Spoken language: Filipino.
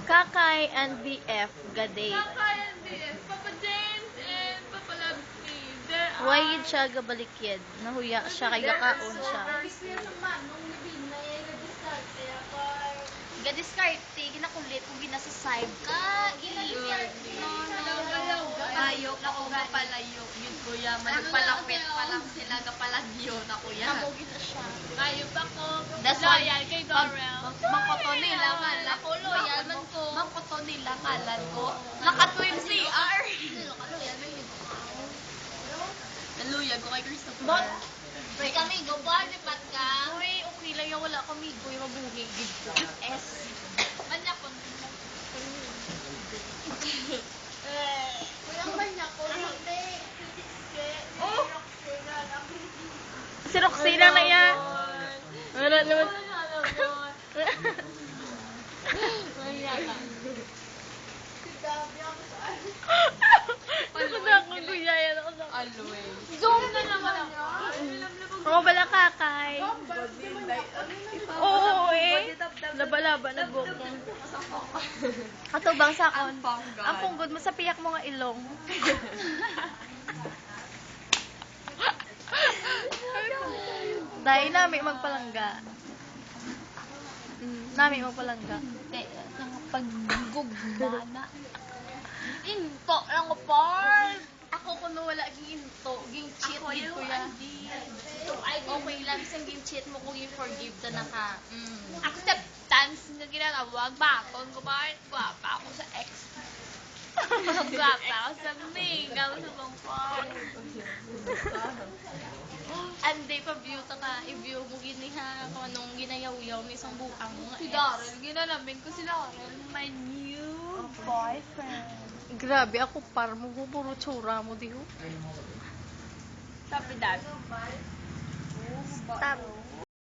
Kakay and BF Gaday. Kakay and BF. Papa James and Papa Labsky. Why siya gabalikyad? Nahuya siya kay gakaon siya. Ga-discarte, ginakulit kung ginasasayb ka. Ayaw ka ko gapalayo. Yun kuya, managpalapit pa lang sila gapalagyo na kuya. Nabugi na siya. Ayaw pa ko. That's why- Loyal kay Dorel. Mangkoto nila ngalan. Ako loyal man ko. Mangkoto nila ngalan ko. Nakatwin CR. Naluya ko kay Christopher. But, may kami, go lipat ka. Uy, okay lang yan. Wala kami. Uy, mabuhi. Gid ko. S. Manyak ko. Si Roxina na yan. Wala naman. Ako na akong guyayan ako na. Always. Zoom na naman niya. Oo, bala kakay. Oo, eh. Laba-laba na buko. Katubang sa akon. Ang punggod mo sa piyak mo nga ilong. Dahil nami magpalangga. Nami magpalangga. Paggugmana. Into lang ko, Paul. Ako kuno wala ginto, ging cheat gid ko yan. Okay lang isang ging cheat mo kung i-forgive ta na ka. Acceptance nga ginatawag. Bakon ko ba? Gwapa ako sa ex. Gwapa ako sa mingaw sa bangkot. Anday pa view ta ka, i-view mo giniha kung anong ginayaw-yaw ni isang buang nga. Si Darrell, ginalamin ko si Darrell. My new boyfriend. Grabe ako par mo puro tsura mo diho. Sabi dad. Stop.